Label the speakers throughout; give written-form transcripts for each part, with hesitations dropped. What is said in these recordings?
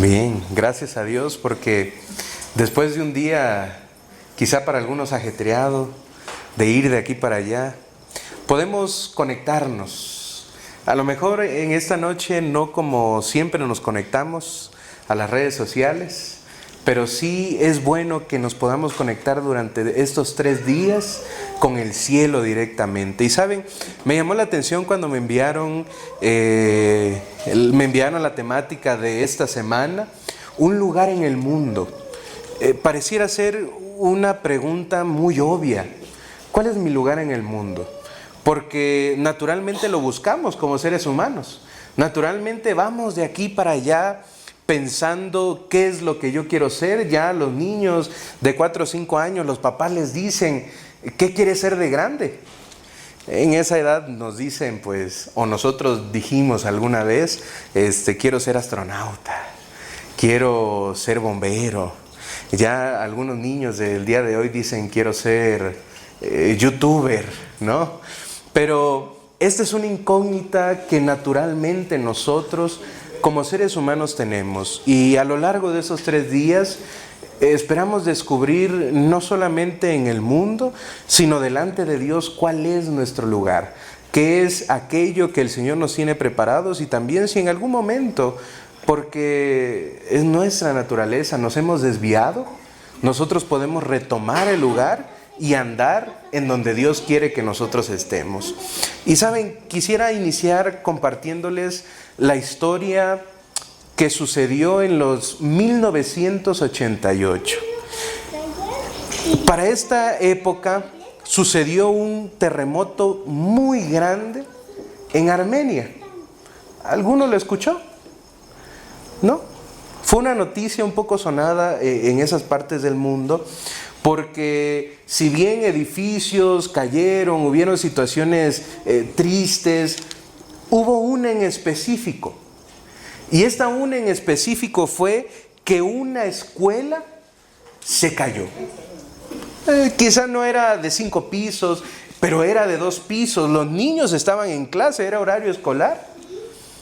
Speaker 1: Bien, gracias a Dios porque después de un día, quizá para algunos ajetreado, de ir de aquí para allá, podemos conectarnos. A lo mejor en esta noche no como siempre nos conectamos a las redes sociales, pero sí es bueno que nos podamos conectar durante estos 3 días con el cielo directamente. Y saben, me llamó la atención cuando me enviaron la temática de esta semana, un lugar en el mundo. Pareciera ser una pregunta muy obvia. ¿Cuál es mi lugar en el mundo? Porque naturalmente lo buscamos como seres humanos. Naturalmente vamos de aquí para allá pensando qué es lo que yo quiero ser. Ya los niños de 4 o 5 años, los papás les dicen, ¿qué quieres ser de grande? En esa edad nos dicen, pues, o nosotros dijimos alguna vez, quiero ser astronauta, quiero ser bombero. Ya algunos niños del día de hoy dicen, quiero ser youtuber, ¿no? Pero esta es una incógnita que naturalmente nosotros como seres humanos tenemos, y a lo largo de esos 3 días esperamos descubrir no solamente en el mundo, sino delante de Dios cuál es nuestro lugar, qué es aquello que el Señor nos tiene preparados, y también si en algún momento, porque es nuestra naturaleza, nos hemos desviado, nosotros podemos retomar el lugar y andar en donde Dios quiere que nosotros estemos. Y saben, quisiera iniciar compartiéndoles la historia que sucedió en los 1988. Para esta época sucedió un terremoto muy grande en Armenia. ¿Alguno lo escuchó? ¿No? Fue una noticia un poco sonada en esas partes del mundo, porque si bien edificios cayeron, hubieron situaciones tristes, hubo una en específico. Y esta una en específico fue que una escuela se cayó. Quizá no era de 5 pisos, pero era de 2 pisos. Los niños estaban en clase, era horario escolar.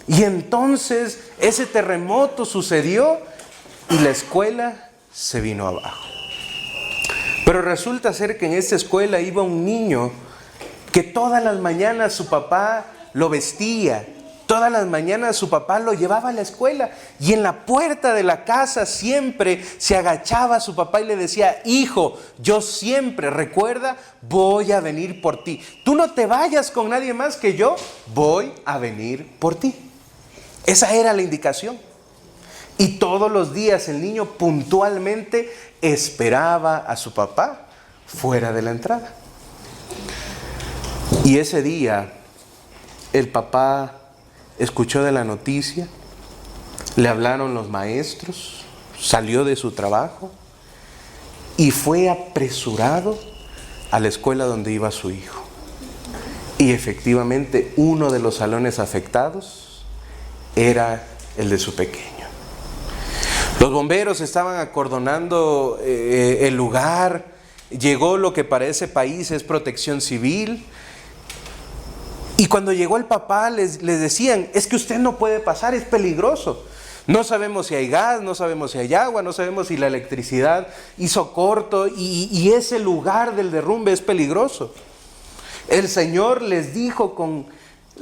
Speaker 1: Y entonces ese terremoto sucedió y la escuela se vino abajo. Pero resulta ser que en esta escuela iba un niño que todas las mañanas su papá lo vestía, todas las mañanas su papá lo llevaba a la escuela, y en la puerta de la casa siempre se agachaba su papá y le decía, hijo, yo siempre, recuerda, voy a venir por ti. Tú no te vayas con nadie más que yo, voy a venir por ti. Esa era la indicación. Y todos los días el niño puntualmente esperaba a su papá fuera de la entrada. Y ese día el papá escuchó de la noticia, le hablaron los maestros, salió de su trabajo y fue apresurado a la escuela donde iba su hijo. Y efectivamente uno de los salones afectados era el de su pequeño. Los bomberos estaban acordonando el lugar, llegó lo que para ese país es protección civil, y cuando llegó el papá les decían, es que usted no puede pasar, es peligroso. No sabemos si hay gas, no sabemos si hay agua, no sabemos si la electricidad hizo corto, y ese lugar del derrumbe es peligroso. El Señor les dijo con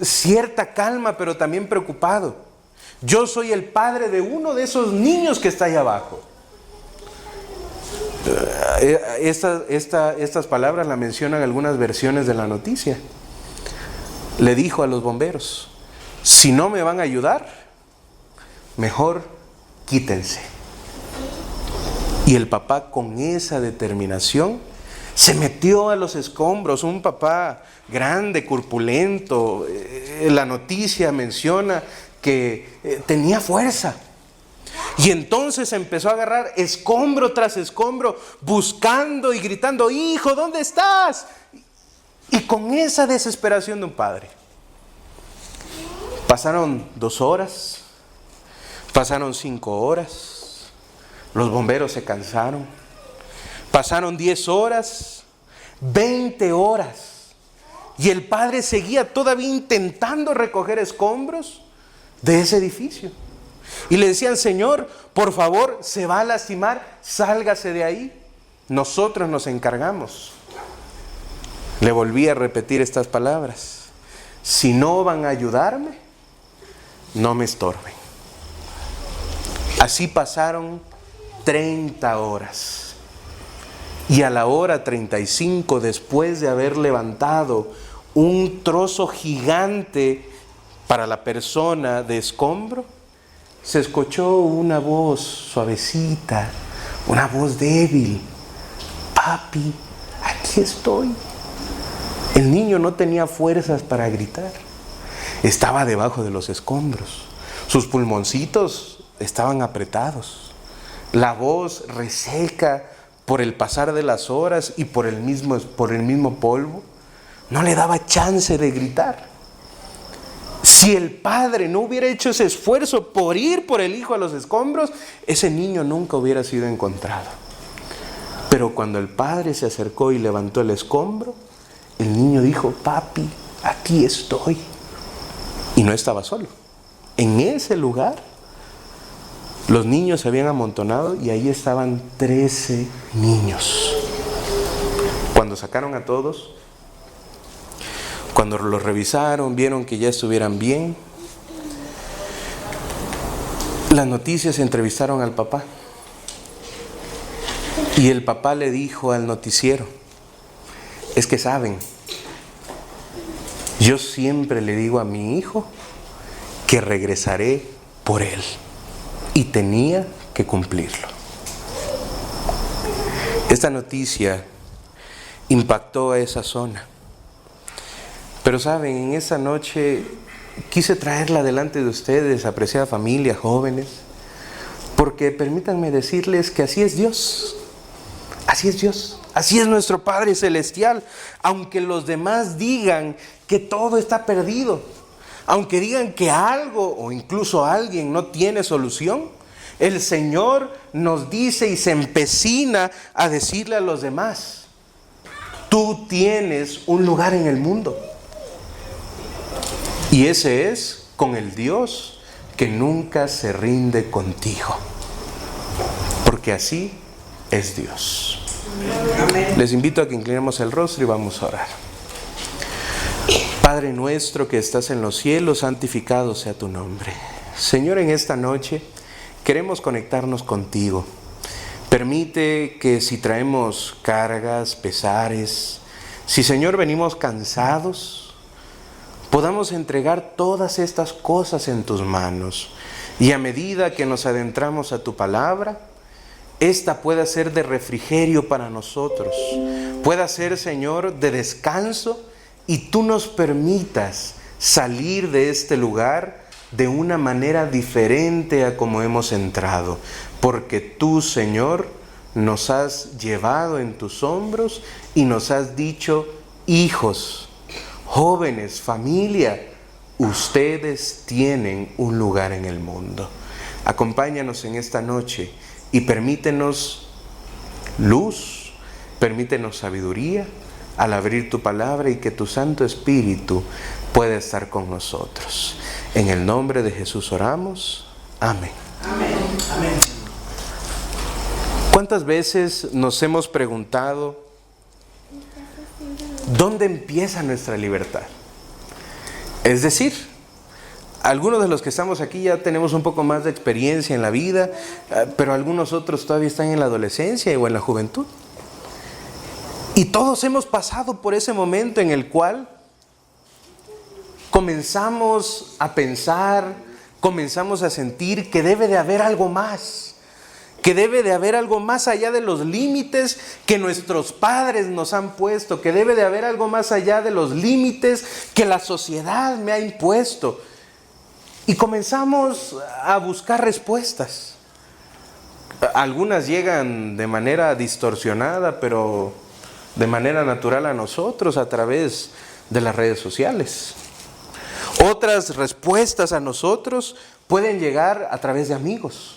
Speaker 1: cierta calma, pero también preocupado, yo soy el padre de uno de esos niños que está ahí abajo. Estas palabras las mencionan algunas versiones de la noticia. Le dijo a los bomberos, si no me van a ayudar, mejor quítense. Y el papá, con esa determinación, se metió a los escombros. Un papá grande, corpulento. La noticia menciona que tenía fuerza. Y entonces empezó a agarrar escombro tras escombro, buscando y gritando, hijo, ¿dónde estás? Y con esa desesperación de un padre. Pasaron 2 horas, pasaron 5 horas, los bomberos se cansaron, pasaron 10 horas, 20 horas, y el padre seguía todavía intentando recoger escombros de ese edificio. Y le decían: Señor, por favor, se va a lastimar, sálgase de ahí, nosotros nos encargamos. Le volví a repetir estas palabras: si no van a ayudarme, no me estorben. Así pasaron 30 horas. Y a la hora 35, después de haber levantado un trozo gigante para la persona de escombro, se escuchó una voz suavecita, una voz débil: papi, aquí estoy. El niño no tenía fuerzas para gritar. Estaba debajo de los escombros. Sus pulmoncitos estaban apretados. La voz reseca por el pasar de las horas y por el mismo polvo, no le daba chance de gritar. Si el padre no hubiera hecho ese esfuerzo por ir por el hijo a los escombros, ese niño nunca hubiera sido encontrado. Pero cuando el padre se acercó y levantó el escombro, el niño dijo: papi, aquí estoy. Y no estaba solo. En ese lugar, los niños se habían amontonado y ahí estaban 13 niños. Cuando sacaron a todos, cuando los revisaron, vieron que ya estuvieran bien, las noticias entrevistaron al papá. Y el papá le dijo al noticiero: es que saben, yo siempre le digo a mi hijo que regresaré por él. Y tenía que cumplirlo. Esta noticia impactó a esa zona. Pero saben, en esa noche quise traerla delante de ustedes, apreciada familia, jóvenes, porque permítanme decirles que así es Dios. Así es Dios. Así es nuestro Padre Celestial. Aunque los demás digan que todo está perdido, aunque digan que algo o incluso alguien no tiene solución, el Señor nos dice y se empecina a decirle a los demás: tú tienes un lugar en el mundo. Y ese es con el Dios que nunca se rinde contigo. Porque así es Dios. Amén. Les invito a que inclinemos el rostro y vamos a orar. Padre nuestro que estás en los cielos, santificado sea tu nombre. Señor, en esta noche queremos conectarnos contigo. Permite que si traemos cargas, pesares, si Señor venimos cansados, podamos entregar todas estas cosas en tus manos. Y a medida que nos adentramos a tu palabra, esta pueda ser de refrigerio para nosotros, pueda ser, Señor, de descanso, y tú nos permitas salir de este lugar de una manera diferente a como hemos entrado, porque tú, Señor, nos has llevado en tus hombros y nos has dicho: hijos, jóvenes, familia, ustedes tienen un lugar en el mundo. Acompáñanos en esta noche y permítenos luz, permítenos sabiduría al abrir tu palabra, y que tu Santo Espíritu pueda estar con nosotros. En el nombre de Jesús oramos. Amén. Amén. Amén. ¿Cuántas veces nos hemos preguntado dónde empieza nuestra libertad? Es decir, algunos de los que estamos aquí ya tenemos un poco más de experiencia en la vida, pero algunos otros todavía están en la adolescencia o en la juventud. Y todos hemos pasado por ese momento en el cual comenzamos a pensar, comenzamos a sentir que debe de haber algo más, que debe de haber algo más allá de los límites que nuestros padres nos han puesto, que debe de haber algo más allá de los límites que la sociedad me ha impuesto. Y comenzamos a buscar respuestas. Algunas llegan de manera distorsionada, pero de manera natural a nosotros a través de las redes sociales. Otras respuestas a nosotros pueden llegar a través de amigos.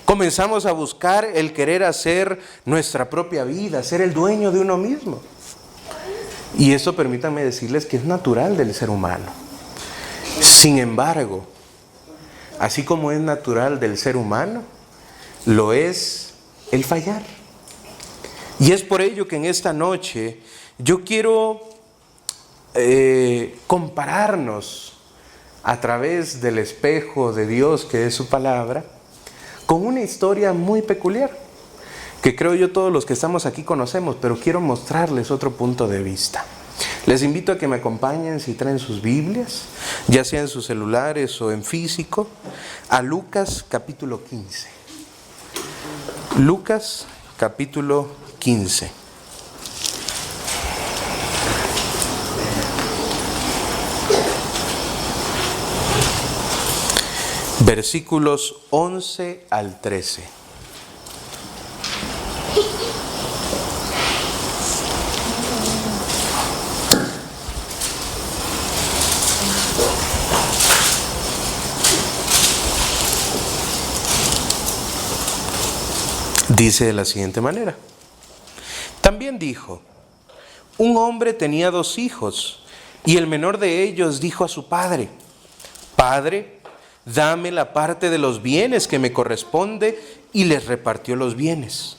Speaker 1: Comenzamos a buscar el querer hacer nuestra propia vida, ser el dueño de uno mismo. Y eso, permítanme decirles, que es natural del ser humano. Sin embargo, así como es natural del ser humano, lo es el fallar. Y es por ello que en esta noche yo quiero compararnos a través del espejo de Dios, que es su palabra, con una historia muy peculiar, que creo yo todos los que estamos aquí conocemos, pero quiero mostrarles otro punto de vista. Les invito a que me acompañen, si traen sus Biblias, ya sea en sus celulares o en físico, a Lucas capítulo 15. Lucas capítulo 15. Versículos 11 al 13. Dice de la siguiente manera: también dijo, un hombre tenía 2 hijos, y el menor de ellos dijo a su padre: Padre, dame la parte de los bienes que me corresponde, y les repartió los bienes.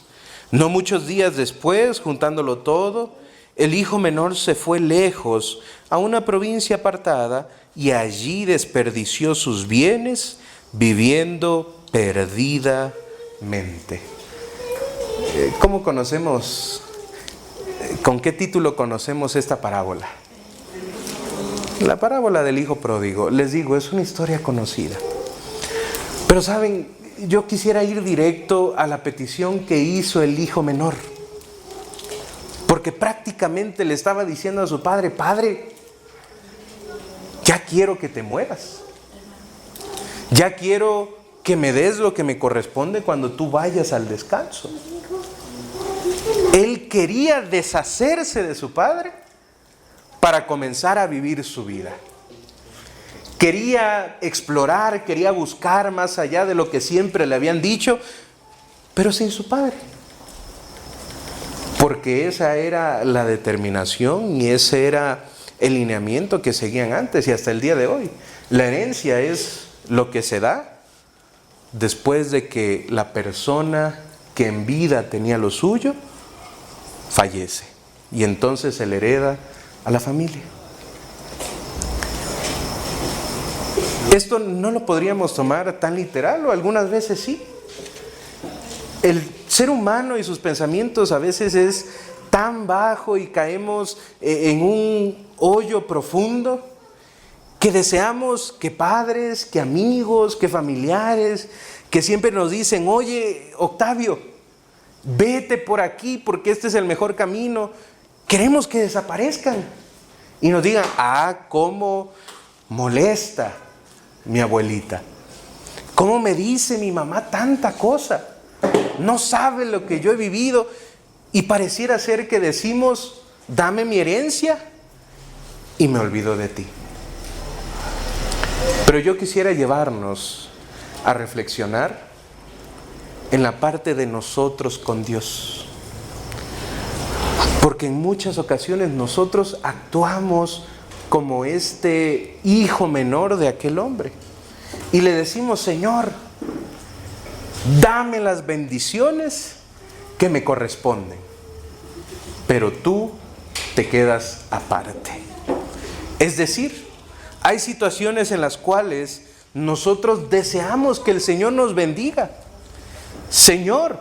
Speaker 1: No muchos días después, juntándolo todo, el hijo menor se fue lejos a una provincia apartada y allí desperdició sus bienes viviendo perdidamente. ¿Cómo conocemos, con qué título conocemos esta parábola? La parábola del hijo pródigo. Les digo, es una historia conocida. Pero saben, yo quisiera ir directo a la petición que hizo el hijo menor. Porque prácticamente le estaba diciendo a su padre: Padre, ya quiero que te mueras. Ya quiero que me des lo que me corresponde cuando tú vayas al descanso. Él quería deshacerse de su padre para comenzar a vivir su vida. Quería explorar, quería buscar más allá de lo que siempre le habían dicho, pero sin su padre. Porque esa era la determinación y ese era el lineamiento que seguían antes y hasta el día de hoy. La herencia es lo que se da después de que la persona que en vida tenía lo suyo fallece, y entonces se le hereda a la familia. Esto no lo podríamos tomar tan literal, o algunas veces sí. El ser humano y sus pensamientos a veces es tan bajo y caemos en un hoyo profundo que deseamos que padres, que amigos, que familiares, que siempre nos dicen: oye, Octavio, vete por aquí porque este es el mejor camino. Queremos que desaparezcan y nos digan: cómo molesta mi abuelita, cómo me dice mi mamá tanta cosa, no sabe lo que yo he vivido. Y pareciera ser que decimos: dame mi herencia y me olvido de ti. Pero yo quisiera llevarnos a reflexionar en la parte de nosotros con Dios. Porque en muchas ocasiones nosotros actuamos como este hijo menor de aquel hombre. Y le decimos: Señor, dame las bendiciones que me corresponden. Pero tú te quedas aparte. Es decir, hay situaciones en las cuales nosotros deseamos que el Señor nos bendiga. Señor,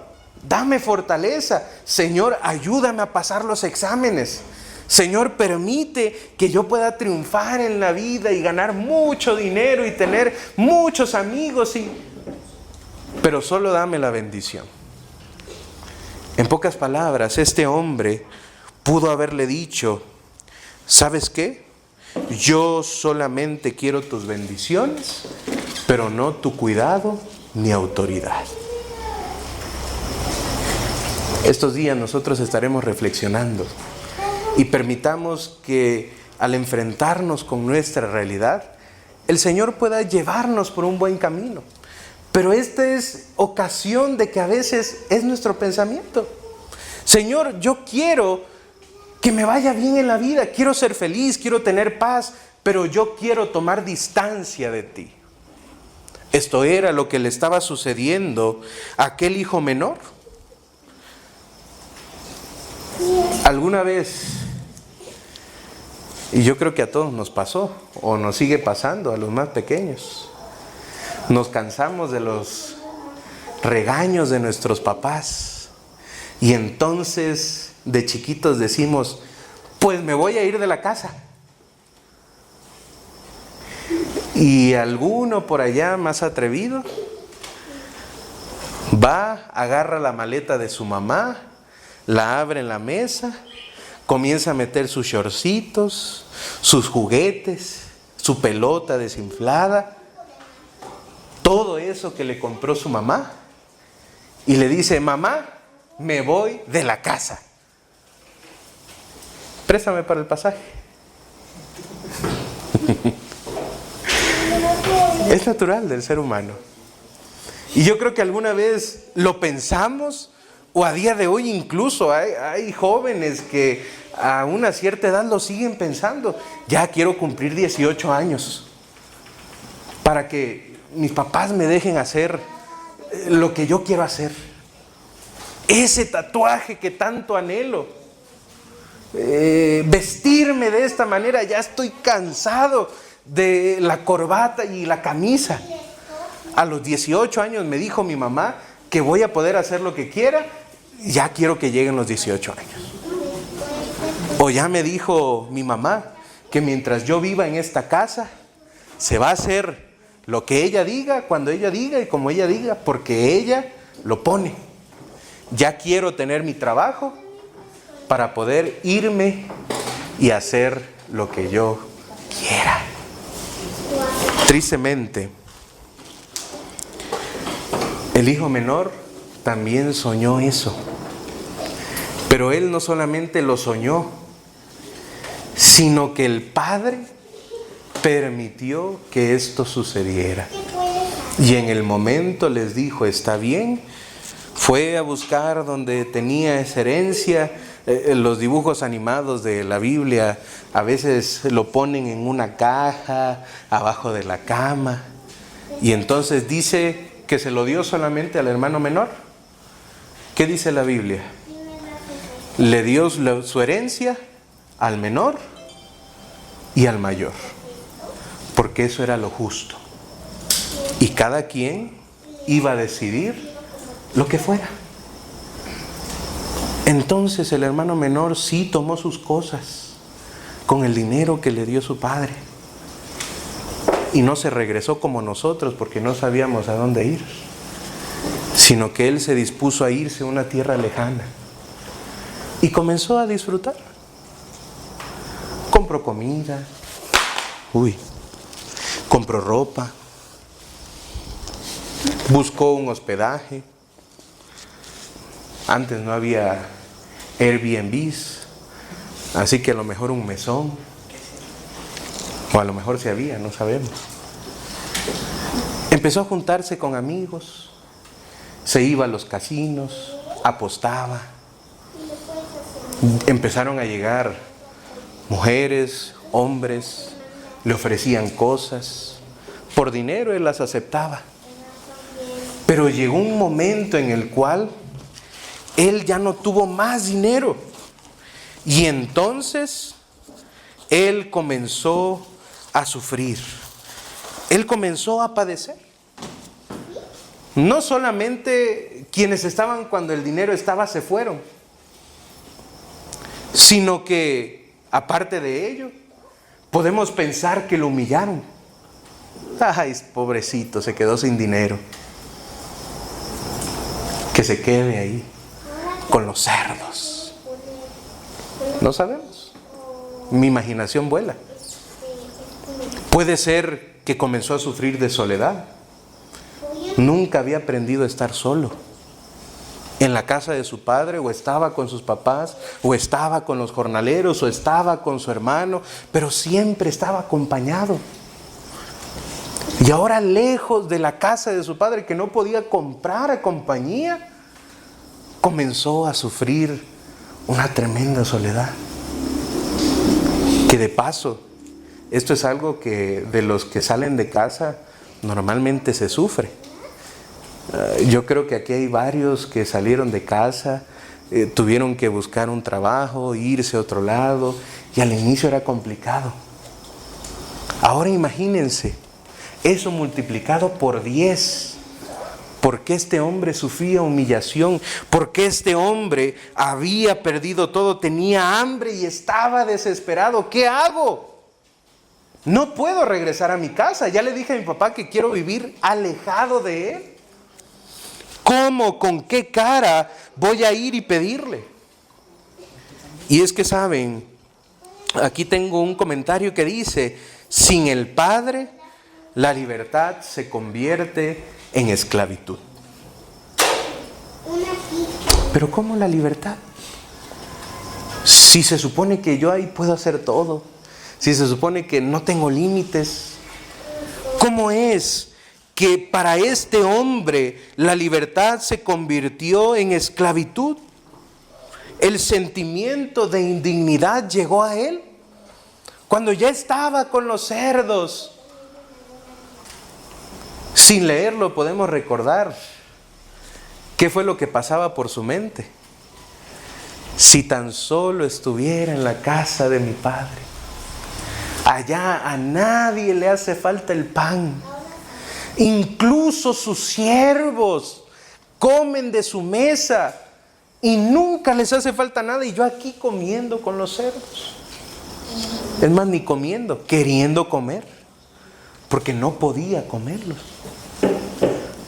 Speaker 1: dame fortaleza. Señor, ayúdame a pasar los exámenes. Señor, permite que yo pueda triunfar en la vida y ganar mucho dinero y tener muchos amigos. Pero solo dame la bendición. En pocas palabras, este hombre pudo haberle dicho: ¿sabes qué? Yo solamente quiero tus bendiciones, pero no tu cuidado ni autoridad. Estos días nosotros estaremos reflexionando y permitamos que al enfrentarnos con nuestra realidad, el Señor pueda llevarnos por un buen camino. Pero esta es ocasión de que a veces es nuestro pensamiento. Señor, yo quiero que me vaya bien en la vida, quiero ser feliz, quiero tener paz, pero yo quiero tomar distancia de ti. Esto era lo que le estaba sucediendo a aquel hijo menor. Alguna vez, y yo creo que a todos nos pasó, o nos sigue pasando a los más pequeños, nos cansamos de los regaños de nuestros papás y entonces de chiquitos decimos, pues me voy a ir de la casa. Y alguno por allá más atrevido va, agarra la maleta de su mamá, la abre en la mesa, comienza a meter sus shortcitos, sus juguetes, su pelota desinflada, todo eso que le compró su mamá, y le dice, mamá, me voy de la casa. Préstame para el pasaje. Es natural del ser humano. Y yo creo que alguna vez lo pensamos, o a día de hoy incluso hay jóvenes que a una cierta edad lo siguen pensando. Ya quiero cumplir 18 años para que mis papás me dejen hacer lo que yo quiero hacer. Ese tatuaje que tanto anhelo. Vestirme de esta manera, ya estoy cansado de la corbata y la camisa. A los 18 años me dijo mi mamá que voy a poder hacer lo que quiera. Ya quiero que lleguen los 18 años. O ya me dijo mi mamá que mientras yo viva en esta casa, se va a hacer lo que ella diga, cuando ella diga y como ella diga, porque ella lo pone. Ya quiero tener mi trabajo para poder irme y hacer lo que yo quiera. Tristemente, el hijo menor también soñó eso. Pero él no solamente lo soñó, sino que el padre permitió que esto sucediera. Y en el momento les dijo, está bien. Fue a buscar donde tenía esa herencia. Los dibujos animados de la Biblia a veces lo ponen en una caja, abajo de la cama. Y entonces dice que se lo dio solamente al hermano menor. ¿Qué dice la Biblia? Le dio su herencia al menor y al mayor, porque eso era lo justo. Y cada quien iba a decidir lo que fuera. Entonces el hermano menor sí tomó sus cosas con el dinero que le dio su padre. Y no se regresó como nosotros porque no sabíamos a dónde ir, sino que él se dispuso a irse a una tierra lejana y comenzó a disfrutar. Compró comida, compró ropa, buscó un hospedaje. Antes no había Airbnbs, así que a lo mejor un mesón, o a lo mejor sí había, no sabemos. Empezó a juntarse con amigos, se iba a los casinos, apostaba. Empezaron a llegar mujeres, hombres, le ofrecían cosas. Por dinero él las aceptaba. Pero llegó un momento en el cual él ya no tuvo más dinero. Y entonces él comenzó a sufrir. Él comenzó a padecer. No solamente quienes estaban cuando el dinero estaba se fueron, sino que aparte de ello, podemos pensar que lo humillaron. Ay, pobrecito, se quedó sin dinero. Que se quede ahí con los cerdos. No sabemos. Mi imaginación vuela. Puede ser que comenzó a sufrir de soledad. Nunca había aprendido a estar solo. En la casa de su padre, o estaba con sus papás, o estaba con los jornaleros, o estaba con su hermano, pero siempre estaba acompañado. Y ahora lejos de la casa de su padre, que no podía comprar a compañía, comenzó a sufrir una tremenda soledad. Que de paso, esto es algo que de los que salen de casa normalmente se sufre. Yo creo que aquí hay varios que salieron de casa, tuvieron que buscar un trabajo, irse a otro lado, y al inicio era complicado. Ahora imagínense, eso multiplicado por 10. ¿Por qué este hombre sufría humillación? ¿Por qué este hombre había perdido todo? Tenía hambre y estaba desesperado. ¿Qué hago? No puedo regresar a mi casa. Ya le dije a mi papá que quiero vivir alejado de él. ¿Cómo? ¿Con qué cara voy a ir y pedirle? Y es que saben, aquí tengo un comentario que dice, sin el Padre, la libertad se convierte en esclavitud. Pero ¿cómo la libertad? Si se supone que yo ahí puedo hacer todo, si se supone que no tengo límites, ¿cómo es que para este hombre la libertad se convirtió en esclavitud? El sentimiento de indignidad llegó a él cuando ya estaba con los cerdos. Sin leerlo podemos recordar qué fue lo que pasaba por su mente. Si tan solo estuviera en la casa de mi padre, allá a nadie le hace falta el pan, incluso sus siervos comen de su mesa y nunca les hace falta nada, y yo aquí comiendo con los cerdos. Es más, ni comiendo, queriendo comer, porque no podía comerlos.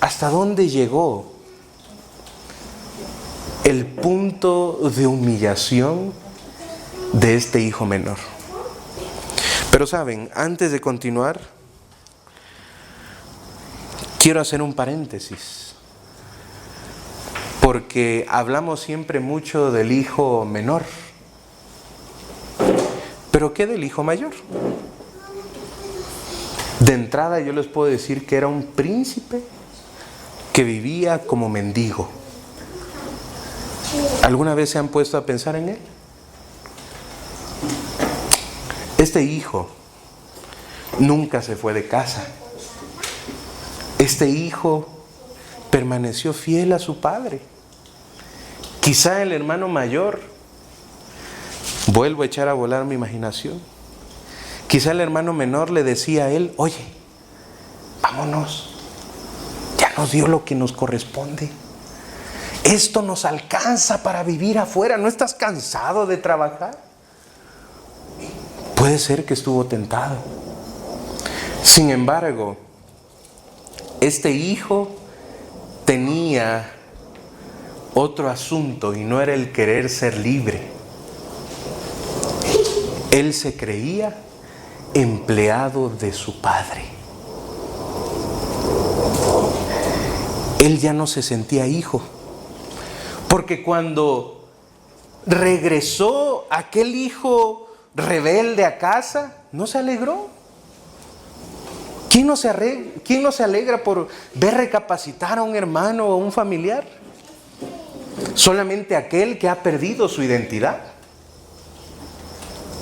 Speaker 1: ¿Hasta dónde llegó el punto de humillación de este hijo menor? Pero saben, antes de continuar, quiero hacer un paréntesis, porque hablamos siempre mucho del hijo menor, pero ¿qué del hijo mayor? De entrada yo les puedo decir que era un príncipe que vivía como mendigo. ¿Alguna vez se han puesto a pensar en él? Este hijo nunca se fue de casa. Este hijo permaneció fiel a su padre. Quizá el hermano mayor, vuelvo a echar a volar mi imaginación, quizá el hermano menor le decía a él, oye, vámonos, ya nos dio lo que nos corresponde. Esto nos alcanza para vivir afuera. ¿No estás cansado de trabajar? Puede ser que estuvo tentado. Sin embargo, este hijo tenía otro asunto y no era el querer ser libre. Él se creía empleado de su padre. Él ya no se sentía hijo. Porque cuando regresó aquel hijo rebelde a casa, no se alegró. ¿Quién no se alegra por ver recapacitar a un hermano o a un familiar? Solamente aquel que ha perdido su identidad.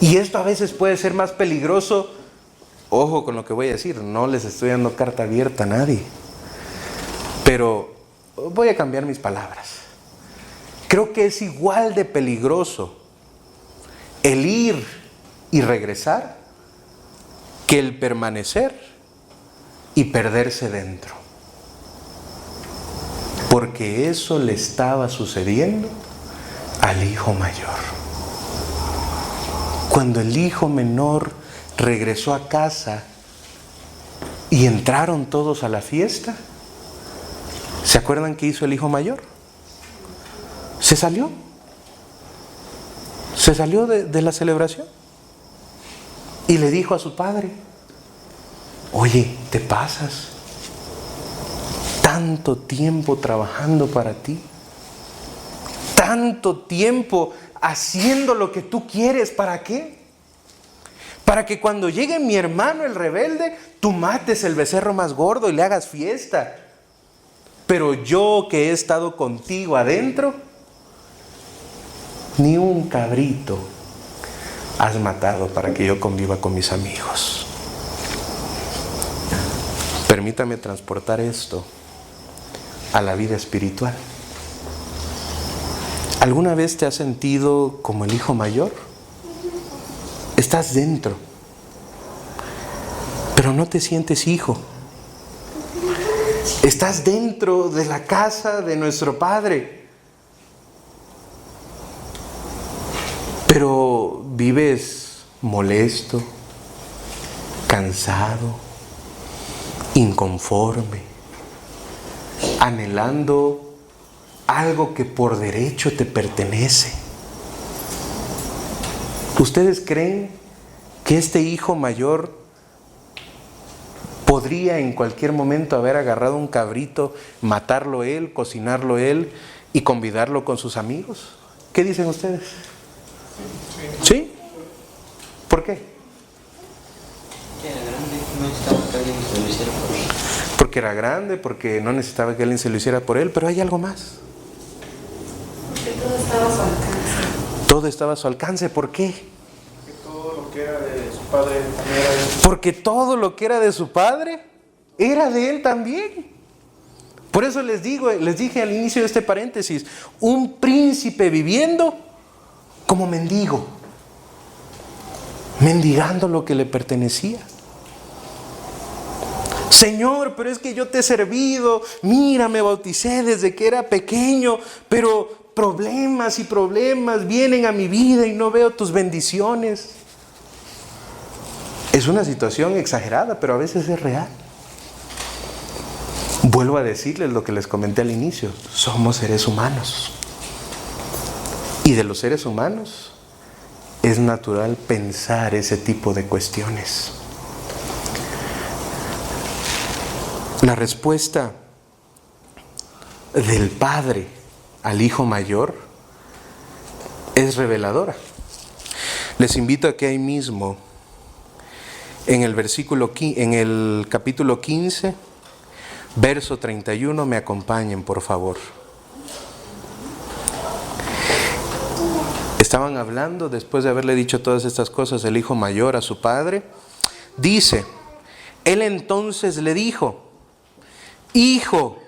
Speaker 1: Y esto a veces puede ser más peligroso. Ojo con lo que voy a decir, no les estoy dando carta abierta a nadie. Pero voy a cambiar mis palabras. Creo que es igual de peligroso el ir y regresar que el permanecer y perderse dentro. Porque eso le estaba sucediendo al hijo mayor. Cuando el hijo menor regresó a casa y entraron todos a la fiesta, ¿se acuerdan qué hizo el hijo mayor? Se salió de la celebración y le dijo a su padre, oye, te pasas tanto tiempo trabajando para ti, tanto tiempo haciendo lo que tú quieres, ¿para qué? Para que cuando llegue mi hermano el rebelde, tú mates el becerro más gordo y le hagas fiesta. Pero yo que he estado contigo adentro, ni un cabrito has matado para que yo conviva con mis amigos. Permítame transportar esto a la vida espiritual. ¿Alguna vez te has sentido como el hijo mayor? Estás dentro, pero no te sientes hijo. Estás dentro de la casa de nuestro Padre, pero vives molesto, cansado, inconforme, anhelando algo que por derecho te pertenece. ¿Ustedes creen que este hijo mayor podría en cualquier momento haber agarrado un cabrito, matarlo él, cocinarlo él y convidarlo con sus amigos? ¿Qué dicen ustedes? ¿Sí? ¿Por qué? Porque era grande, porque no necesitaba que alguien se lo hiciera por él, pero hay algo más.
Speaker 2: Porque todo estaba a su alcance.
Speaker 1: Todo estaba a su alcance, ¿por qué?
Speaker 3: Porque todo lo que era de su padre también era de él.
Speaker 1: Porque todo lo que era de su padre era de él también. Por eso les dije al inicio de este paréntesis, un príncipe viviendo como mendigo, mendigando lo que le pertenecía. Señor, pero es que yo te he servido, mira, me bauticé desde que era pequeño, pero problemas y problemas vienen a mi vida y no veo tus bendiciones. Es una situación exagerada, pero a veces es real. Vuelvo a decirles lo que les comenté al inicio, somos seres humanos. Y de los seres humanos es natural pensar ese tipo de cuestiones. La respuesta del padre al hijo mayor es reveladora. Les invito a que ahí mismo, en el capítulo 15, verso 31, me acompañen, por favor. Estaban hablando, después de haberle dicho todas estas cosas, el hijo mayor a su padre. Dice, él entonces le dijo, hijo,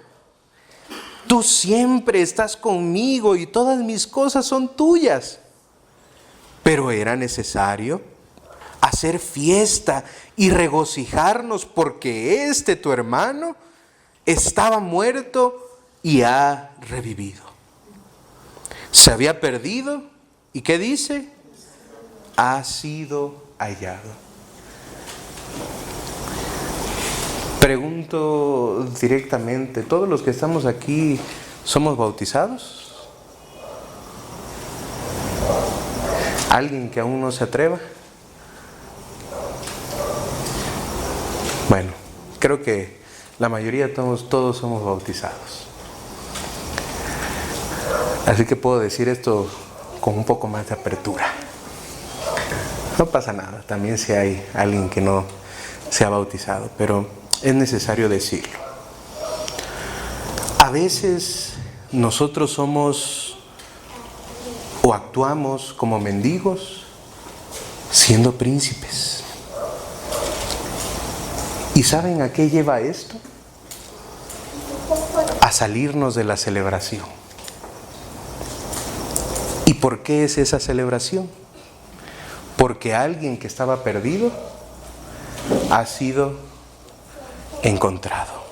Speaker 1: tú siempre estás conmigo y todas mis cosas son tuyas. Pero era necesario hacer fiesta y regocijarnos porque tu hermano, estaba muerto y ha revivido. Se había perdido y ¿qué dice? Ha sido hallado. Pregunto directamente, ¿todos los que estamos aquí somos bautizados? ¿Alguien que aún no se atreva? Bueno, creo que la mayoría, todos somos bautizados. Así que puedo decir esto con un poco más de apertura. No pasa nada, también si hay alguien que no se ha bautizado, pero es necesario decirlo. A veces nosotros somos o actuamos como mendigos siendo príncipes. ¿Y saben a qué lleva esto? A salirnos de la celebración. ¿Y por qué es esa celebración? Porque alguien que estaba perdido ha sido encontrado.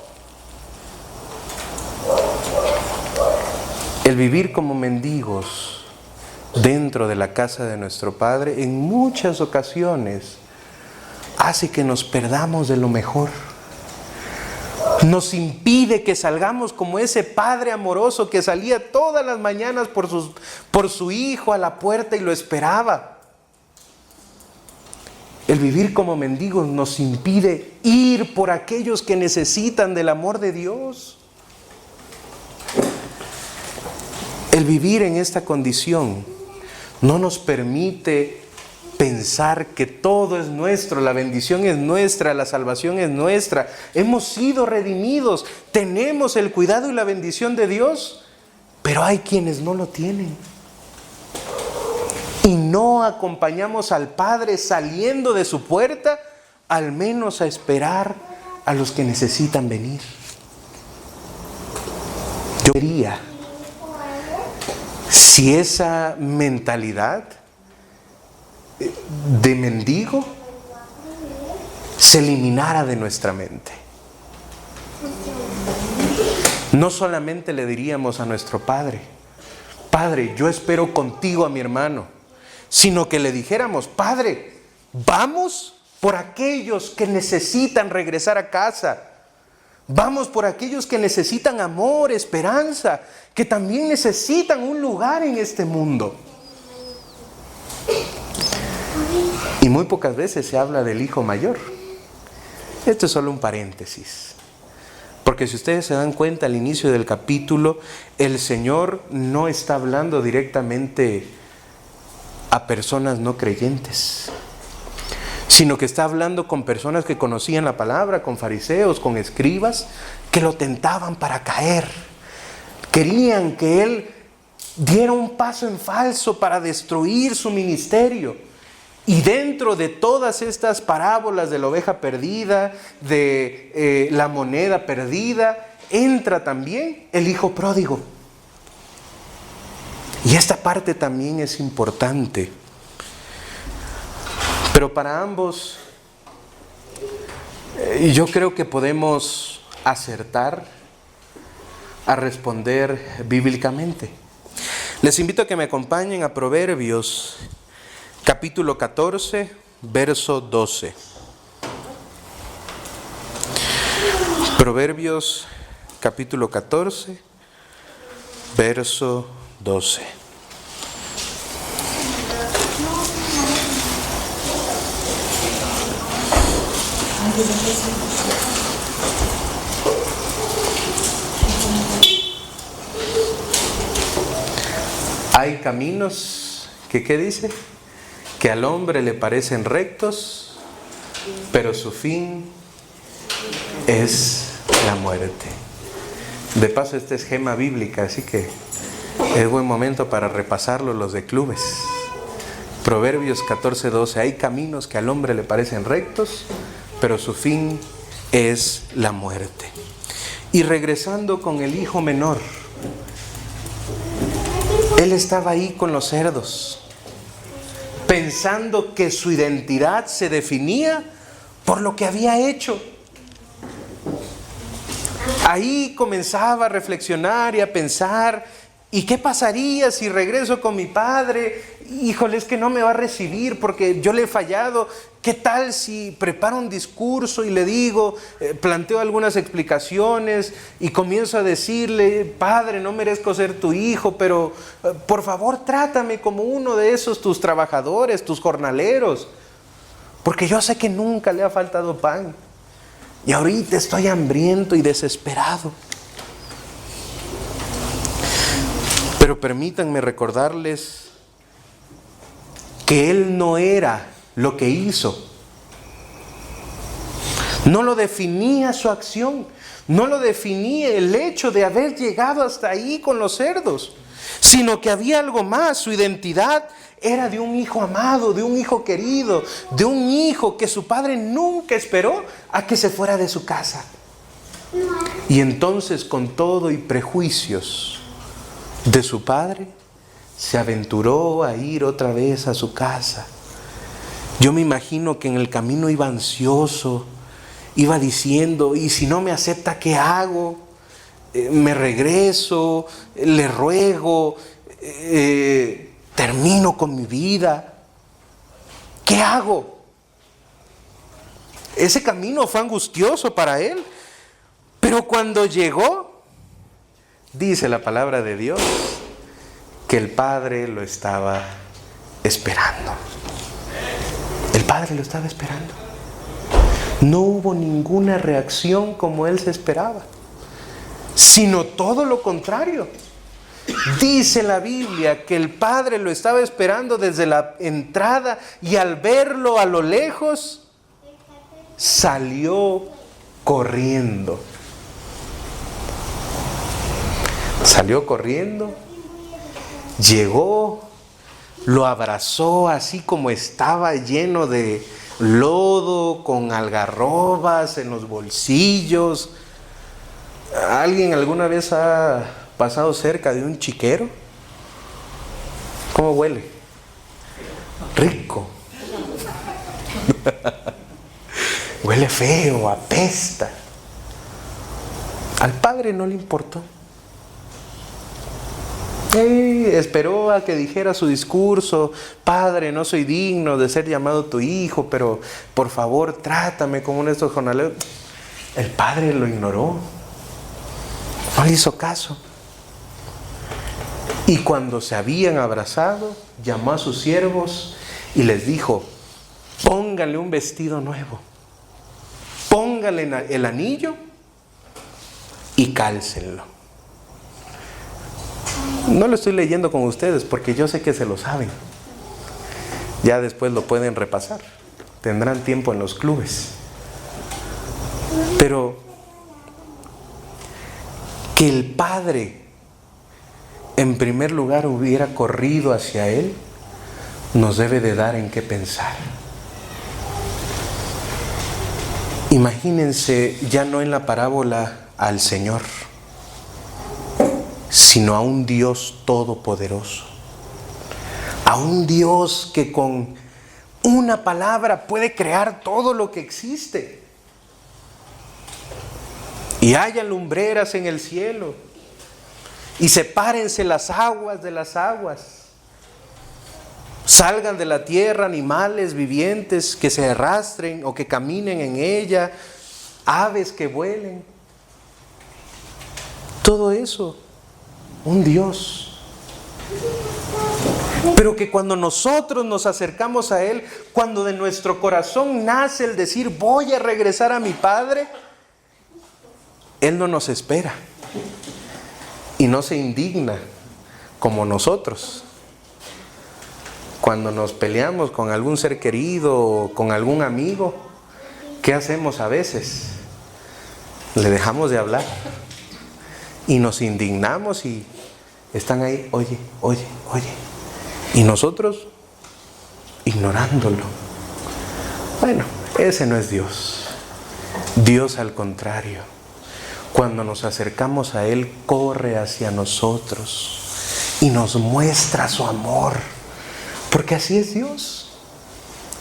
Speaker 1: El vivir como mendigos dentro de la casa de nuestro Padre en muchas ocasiones hace que nos perdamos de lo mejor. Nos impide que salgamos como ese padre amoroso que salía todas las mañanas por su hijo a la puerta y lo esperaba. El vivir como mendigos nos impide ir por aquellos que necesitan del amor de Dios. El vivir en esta condición no nos permite pensar que todo es nuestro, la bendición es nuestra, la salvación es nuestra. Hemos sido redimidos, tenemos el cuidado y la bendición de Dios, pero hay quienes no lo tienen. Y no acompañamos al Padre saliendo de su puerta, al menos a esperar a los que necesitan venir. Yo diría, si esa mentalidad de mendigo se eliminara de nuestra mente, no solamente le diríamos a nuestro Padre: Padre, yo espero contigo a mi hermano, sino que le dijéramos: Padre, vamos por aquellos que necesitan regresar a casa. Vamos por aquellos que necesitan amor, esperanza, que también necesitan un lugar en este mundo. Y muy pocas veces se habla del hijo mayor. Esto es solo un paréntesis. Porque si ustedes se dan cuenta al inicio del capítulo, el Señor no está hablando directamente a personas no creyentes, sino que está hablando con personas que conocían la palabra, con fariseos, con escribas, que lo tentaban para caer. Querían que Él diera un paso en falso para destruir su ministerio. Y dentro de todas estas parábolas de la oveja perdida, de la moneda perdida, entra también el hijo pródigo. Y esta parte también es importante. Pero para ambos, yo creo que podemos acertar a responder bíblicamente. Les invito a que me acompañen a Proverbios, capítulo 14, verso 12. Proverbios, capítulo 14, verso 12. Hay caminos que, ¿qué dice? Que al hombre le parecen rectos, pero su fin es la muerte. De paso, esta es gema bíblica, así que es buen momento para repasarlo los de clubes. Proverbios 14:12. Hay caminos que al hombre le parecen rectos, pero su fin es la muerte. Y regresando con el hijo menor, él estaba ahí con los cerdos, pensando que su identidad se definía por lo que había hecho. Ahí comenzaba a reflexionar y a pensar: ¿y qué pasaría si regreso con mi padre? Híjole, es que no me va a recibir porque yo le he fallado. ¿Qué tal si preparo un discurso y le digo, planteo algunas explicaciones y comienzo a decirle: Padre, no merezco ser tu hijo, pero por favor trátame como uno de esos tus trabajadores, tus jornaleros, porque yo sé que nunca le ha faltado pan y ahorita estoy hambriento y desesperado? Pero permítanme recordarles que él no era lo que hizo. No lo definía su acción, no lo definía el hecho de haber llegado hasta ahí con los cerdos, sino que había algo más. Su identidad era de un hijo amado, de un hijo querido, de un hijo que su padre nunca esperó a que se fuera de su casa. Y entonces, con todo y prejuicios de su padre, se aventuró a ir otra vez a su casa. Yo me imagino que en el camino iba ansioso, iba diciendo: ¿y si no me acepta, qué hago? ¿Me regreso? ¿Le ruego? ¿Termino con mi vida? ¿Qué hago? Ese camino fue angustioso para él. Pero cuando llegó, dice la palabra de Dios, que el Padre lo estaba esperando. El Padre lo estaba esperando. No hubo ninguna reacción como él se esperaba, sino todo lo contrario. Dice la Biblia que el Padre lo estaba esperando desde la entrada y al verlo a lo lejos, salió corriendo. Salió corriendo, llegó, lo abrazó así como estaba, lleno de lodo, con algarrobas en los bolsillos. ¿Alguien alguna vez ha pasado cerca de un chiquero? ¿Cómo huele? Rico. Huele feo, apesta. Al padre no le importó. Esperó a que dijera su discurso: Padre, no soy digno de ser llamado tu hijo, pero por favor trátame como uno de estos jornaleros. El padre lo ignoró, no le hizo caso. Y cuando se habían abrazado, llamó a sus siervos y les dijo: pónganle un vestido nuevo, pónganle el anillo y cálcenlo. No lo estoy leyendo con ustedes porque yo sé que se lo saben. Ya después lo pueden repasar. Tendrán tiempo en los clubes. Pero que el padre en primer lugar hubiera corrido hacia él, nos debe de dar en qué pensar. Imagínense ya no en la parábola al Señor, sino a un Dios todopoderoso, a un Dios que con una palabra puede crear todo lo que existe. Y haya lumbreras en el cielo, y sepárense las aguas de las aguas. Salgan de la tierra animales vivientes que se arrastren o que caminen en ella, aves que vuelen. Todo eso, un Dios. Pero que cuando nosotros nos acercamos a Él, cuando de nuestro corazón nace el decir: voy a regresar a mi Padre, Él no nos espera y no se indigna como nosotros. Cuando nos peleamos con algún ser querido o con algún amigo, ¿qué hacemos a veces? Le dejamos de hablar y nos indignamos y están ahí, oye. Y nosotros ignorándolo. Bueno, ese no es Dios. Dios, al contrario, cuando nos acercamos a Él, corre hacia nosotros y nos muestra su amor. Porque así es Dios.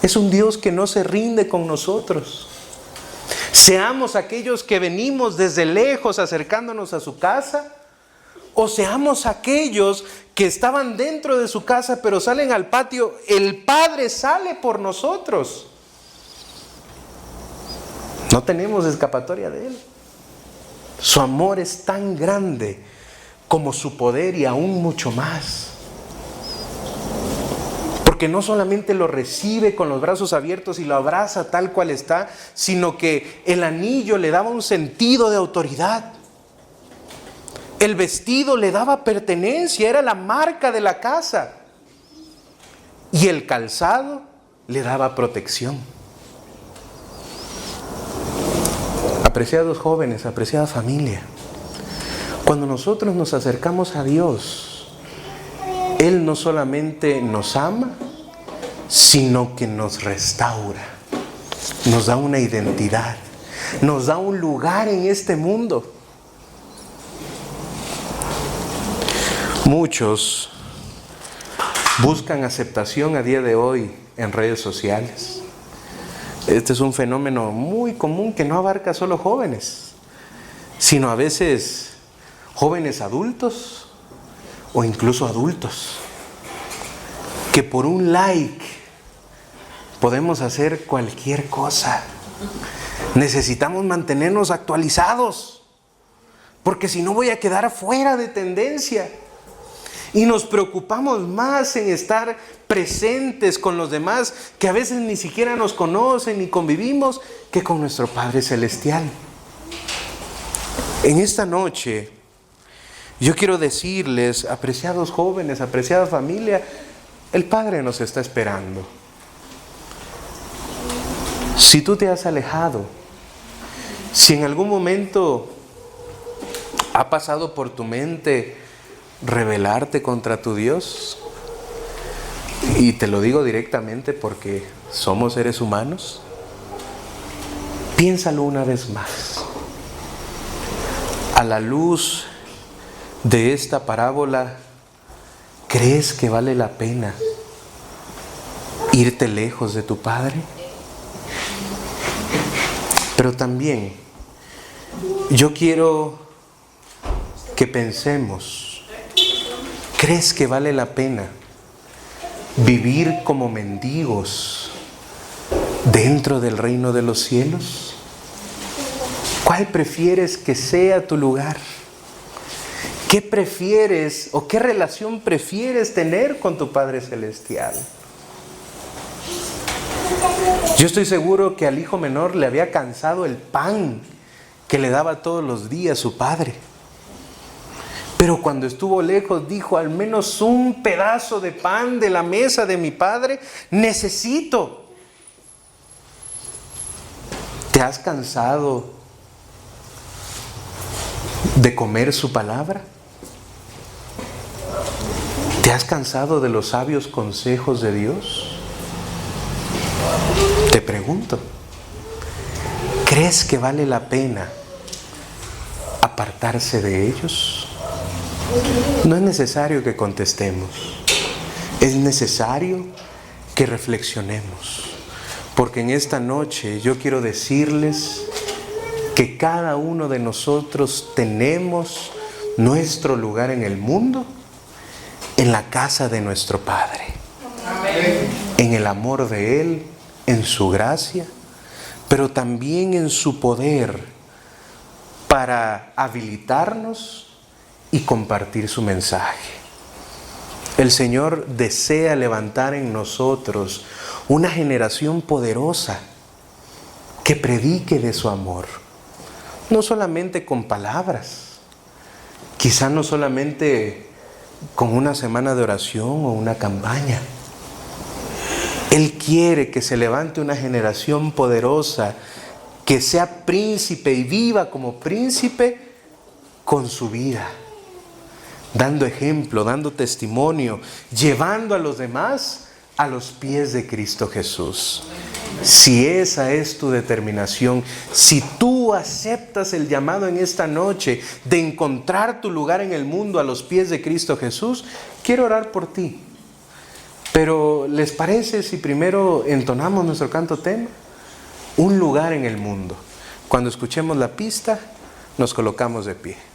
Speaker 1: Es un Dios que no se rinde con nosotros. Seamos aquellos que venimos desde lejos acercándonos a su casa, o seamos aquellos que estaban dentro de su casa pero salen al patio. El Padre sale por nosotros. No tenemos escapatoria de Él. Su amor es tan grande como su poder y aún mucho más. Porque no solamente lo recibe con los brazos abiertos y lo abraza tal cual está, sino que el anillo le daba un sentido de autoridad. El vestido le daba pertenencia, era la marca de la casa. Y el calzado le daba protección. Apreciados jóvenes, apreciada familia, cuando nosotros nos acercamos a Dios, Él no solamente nos ama, sino que nos restaura, nos da una identidad, nos da un lugar en este mundo. Muchos buscan aceptación a día de hoy en redes sociales. Este es un fenómeno muy común que no abarca solo jóvenes, sino a veces jóvenes adultos o incluso adultos, que por un like podemos hacer cualquier cosa. Necesitamos mantenernos actualizados, porque si no voy a quedar fuera de tendencia. Y nos preocupamos más en estar presentes con los demás, que a veces ni siquiera nos conocen ni convivimos, que con nuestro Padre Celestial. En esta noche, yo quiero decirles, apreciados jóvenes, apreciada familia, el Padre nos está esperando. Si tú te has alejado, si en algún momento ha pasado por tu mente rebelarte contra tu Dios, Y te lo digo directamente porque somos seres humanos. Piénsalo una vez más. A la luz de esta parábola, ¿crees que vale la pena irte lejos de tu Padre? Pero también yo quiero que pensemos, ¿crees que vale la pena vivir como mendigos dentro del reino de los cielos? ¿Cuál prefieres que sea tu lugar? ¿Qué prefieres o qué relación prefieres tener con tu Padre Celestial? Yo estoy seguro que al hijo menor le había cansado el pan que le daba todos los días su padre. Pero cuando estuvo lejos dijo, al menos un pedazo de pan de la mesa de mi padre necesito. ¿Te has cansado de comer su palabra? ¿Te has cansado de los sabios consejos de Dios? Te pregunto, ¿crees que vale la pena apartarse de ellos? No es necesario que contestemos, es necesario que reflexionemos, porque en esta noche yo quiero decirles que cada uno de nosotros tenemos nuestro lugar en el mundo, en la casa de nuestro Padre. Amén. En el amor de Él, en su gracia, pero también en su poder para habilitarnos y compartir su mensaje. El Señor desea levantar en nosotros una generación poderosa que predique de su amor, no solamente con palabras, quizá no solamente con una semana de oración o una campaña. Él quiere que se levante una generación poderosa que sea príncipe y viva como príncipe con su vida, dando ejemplo, dando testimonio, llevando a los demás a los pies de Cristo Jesús. Si esa es tu determinación, si tú aceptas el llamado en esta noche de encontrar tu lugar en el mundo a los pies de Cristo Jesús, quiero orar por ti. Pero ¿les parece si primero entonamos nuestro canto tema? Un lugar en el mundo. Cuando escuchemos la pista, nos colocamos de pie.